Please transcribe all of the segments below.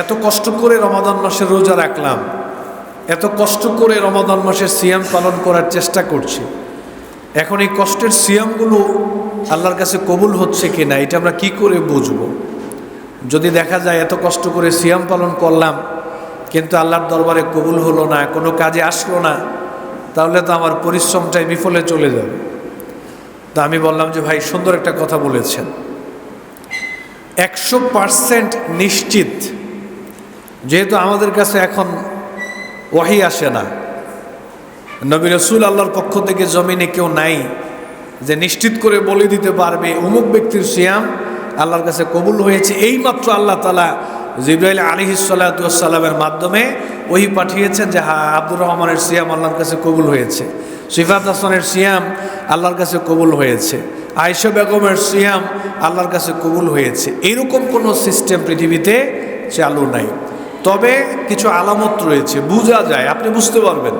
এত কষ্ট করে রমাদান মাসে রোজা রাখলাম, এত কষ্ট করে রমাদান মাসের সিয়াম পালন করার চেষ্টা করছি, এখন এই কষ্টের সিয়ামগুলো আল্লাহর কাছে কবুল হচ্ছে কিনা এটা আমরা কি করে বুঝবো? যদি দেখা যায় এত কষ্ট করে সিয়াম পালন করলাম কিন্তু আল্লাহর দরবারে কবুল হলো না, কোনো কাজে আসলো না, তাহলে তো আমার পরিশ্রমটাই বিফলে চলে যাবে। তা আমি বললাম যে ভাই, সুন্দর একটা কথা বলেছেন, 100% নিশ্চিত, যেহেতু আমাদের কাছে এখন ওয়াহি আসে না, নবী রাসূল আল্লাহর পক্ষ থেকে জমিনে কেউ নাই যে নিশ্চিত করে বলে দিতে পারবে অমুক ব্যক্তির সিয়াম আল্লাহর কাছে কবুল হয়েছে। এইমাত্র আল্লাহ তাআলা জিবরাইল আলাইহিস সালাতু ওয়াস সালামের মাধ্যমে ওহী পাঠিয়েছেন যে হ্যাঁ, আব্দুর রহমানের সিয়াম আল্লাহর কাছে কবুল হয়েছে, সিফাত হাসানের সিয়াম আল্লাহর কাছে কবুল হয়েছে, আয়েশা বেগমের সিয়াম আল্লাহর কাছে কবুল হয়েছে। এরকম কোনো সিস্টেম পৃথিবীতে চালু নাই। তবে কিছু আলামত রয়েছে, বোঝা যায়, আপনি বুঝতে পারবেন,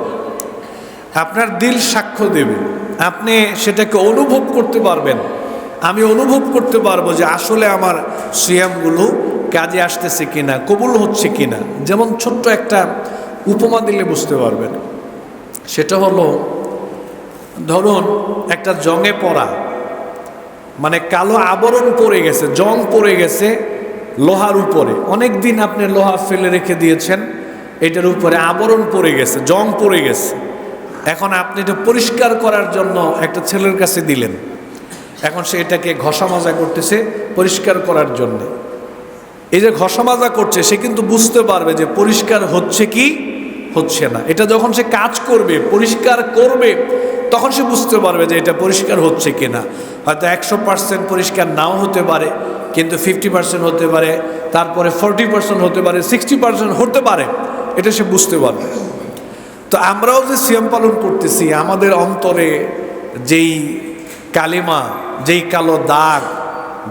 আপনার দিল সাক্ষ্য দেবে, আপনি সেটাকে অনুভব করতে পারবেন। আমি অনুভব করতে পারবো যে আসলে আমার সিয়ামগুলো কাজে আসতেছে কিনা, কবুল হচ্ছে কিনা। যেমন ছোট্ট একটা উপমা দিলে বুঝতে পারবেন। সেটা হলো, ধরুন একটা জংয়ে পড়া, মানে কালো আবরণ পড়ে গেছে, জং পড়ে গেছে লোহার উপরে, অনেক দিন আপনি লোহা ফেলে রেখে দিয়েছেন, এটার উপরে আবরণ পড়ে গেছে, জং পড়ে গেছে। এখন আপনি এটা পরিষ্কার করার জন্য একটা ছেলের কাছে দিলেন, এখন সে এটাকে ঘষা মাজা করতেছে পরিষ্কার করার জন্য। এই যে ঘষা মাজা করছে, সে কিন্তু বুঝতে পারবে যে পরিষ্কার হচ্ছে কি হচ্ছে না। এটা যখন সে কাজ করবে, পরিষ্কার করবে, তখন সে বুঝতে পারবে যে এটা পরিষ্কার হচ্ছে কিনা। হয়তো 100% পরিষ্কার নাও হতে পারে, কিন্তু 50% হতে পারে, তারপরে 40% হতে পারে, 60% হতে পারে, এটা সে বুঝতে পারবে। তো আমরাও যে সিয়াম পালন করতেছি, আমাদের অন্তরে যেই কালিমা, যেই কালো দাগ,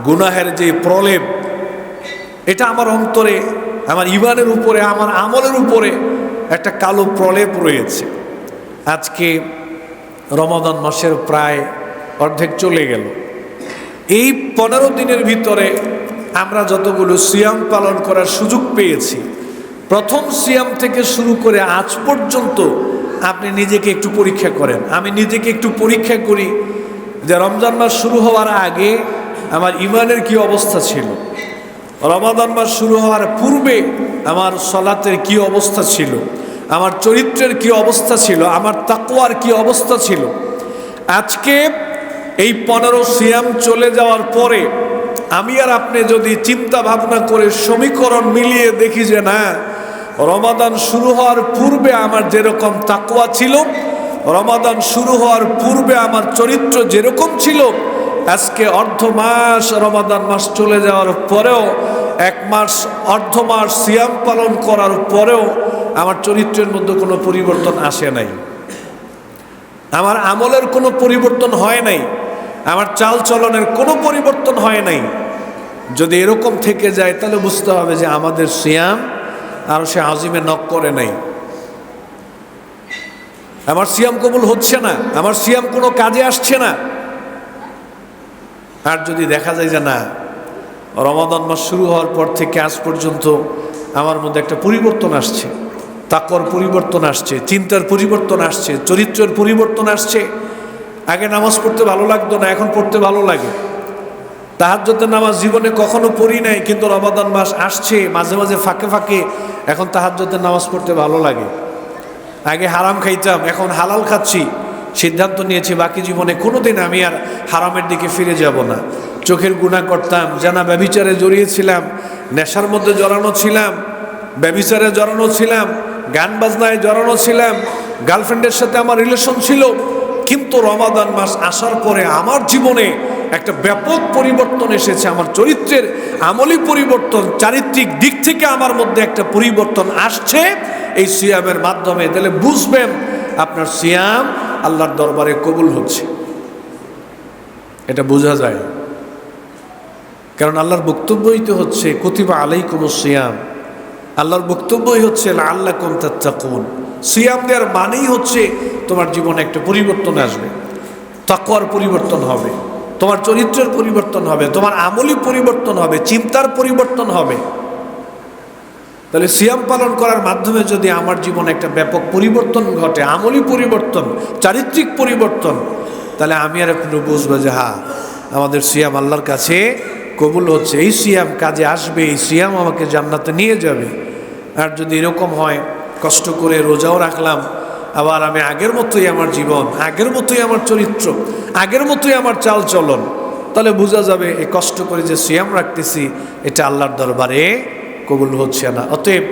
গুনাহের যে প্রলেপ, এটা আমার অন্তরে, আমার ঈমানের উপরে, আমার আমলের উপরে একটা কালো প্রলেপ রয়েছে। আজকে রমাদান মাসের প্রায় অর্ধেক চলে গেল। এই 15 দিনের ভিতরে আমরা যতগুলো সিয়াম পালন করার সুযোগ পেয়েছি, প্রথম সিয়াম থেকে শুরু করে আজ পর্যন্ত আপনি নিজেকে একটু পরীক্ষা করেন। আমি নিজেকে একটু পরীক্ষা করি যে রমজান মাস শুরু হওয়ার আগে আমার ঈমানের কি অবস্থা ছিল, রমাদান মাস শুরু হওয়ার পূর্বে আমার সালাতের কি অবস্থা ছিল, আমার চরিত্রের কি অবস্থা ছিল, আমার তাকওয়ার কি অবস্থা ছিল। আজকে এই 15 সিয়াম চলে যাওয়ার পরে আমি আর আপনি যদি চিন্তা ভাবনা করে সমীকরণ মিলিয়ে দেখি যে না, রমাদান শুরু হওয়ার পূর্বে আমার যেরকম তাকওয়া ছিল, রমাদান শুরু হওয়ার পূর্বে আমার চরিত্র যেরকম ছিল, আজকে অর্ধ মাস রমাদান মাস চলে যাওয়ার পরেও, 1 মাস অর্ধ মাস সিয়াম পালন করার পরেও আমার চরিত্রের মধ্যে কোনো পরিবর্তন আসে নাই, আমার আমলের কোনো পরিবর্তন হয় নাই, আমার চাল চলনের কোনো পরিবর্তন হয় নাই। যদি এরকম থেকে যায় তাহলে বুঝতে হবে যে আমাদের সিয়াম আর সে আজিমে নক করে নাই, আমার সিয়াম কবুল হচ্ছে না, আমার সিয়াম কোনো কাজে আসছে না। আর যদি দেখা যায় যে না, রমাদান মাস শুরু হওয়ার পর থেকে আজ পর্যন্ত আমার মধ্যে একটা পরিবর্তন আসছে, তাকওয়ার পরিবর্তন আসছে, চিন্তার পরিবর্তন আসছে, চরিত্রের পরিবর্তন আসছে। আগে নামাজ পড়তে ভালো লাগতো না, এখন পড়তে ভালো লাগে। তাহাজ্জুদের নামাজ জীবনে কখনো পড়ি নাই, কিন্তু রমাদান মাস আসছে, মাঝে মাঝে ফাঁকে ফাঁকে এখন তাহাজ্জুদের নামাজ পড়তে ভালো লাগে। আগে হারাম খাইতাম, এখন হালাল খাচ্ছি। সিদ্ধান্ত নিয়েছি বাকি জীবনে কোনোদিন আমি আর হারামের দিকে ফিরে যাব না। চোখের গুনাহ করতাম, জানা ব্যভিচারে জড়িয়েছিলাম, নেশার মধ্যে জড়ানো ছিলাম, ব্যভিচারে জড়ানো ছিলাম, গান বাজনায় জড়ানো ছিলাম, গার্লফ্রেন্ডের সাথে আমার রিলেশন ছিল। কিন্তু রমাদান মাস আসার পরে আমার জীবনে একটা ব্যাপক পরিবর্তন এসেছে, আমার চরিত্রের আমলি পরিবর্তন, চারিত্রিক দিক থেকে আমার মধ্যে একটা পরিবর্তন আসছে এই সিয়ামের মাধ্যমে। তাহলে বুঝবেন আপনার সিয়াম আল্লাহর দরবারে কবুল হচ্ছে, এটা বোঝা যায়। কারণ আল্লাহর বক্তব্যই তো হচ্ছে কুতিবা আলাইকুমুস সিয়াম, আল্লাহর বক্তব্যই হচ্ছে লাআল্লাকুম তাত্তাকুন। সিয়াম দেওয়ার মানেই হচ্ছে তোমার জীবনে একটা পরিবর্তন আসবে, তাকওয়ার পরিবর্তন হবে, তোমার চরিত্রের পরিবর্তন হবে, তোমার আমলি পরিবর্তন হবে, চিন্তার পরিবর্তন হবে। তাহলে সিয়াম পালন করার মাধ্যমে যদি আমার জীবনে একটা ব্যাপক পরিবর্তন ঘটে, আমলি পরিবর্তন, চারিত্রিক পরিবর্তন, তাহলে আমি আর একটু বুঝবো যে হ্যাঁ, আমাদের সিয়াম আল্লাহর কাছে কবুল হচ্ছে, এই সিয়াম কাজে আসবে, এই সিয়াম আমাকে জান্নাতে নিয়ে যাবে। আর যদি এরকম হয়, কষ্ট করে রোজাও রাখলাম, আবার আমি আগের মতোই আমার জীবন, আগের মতোই আমার চরিত্র, আগের মতোই আমার চাল চলন, তাহলে বোঝা যাবে এই কষ্ট করে যে সিয়াম রাখতেছি এটা আল্লাহর দরবারে কবুল হচ্ছে না। অতএব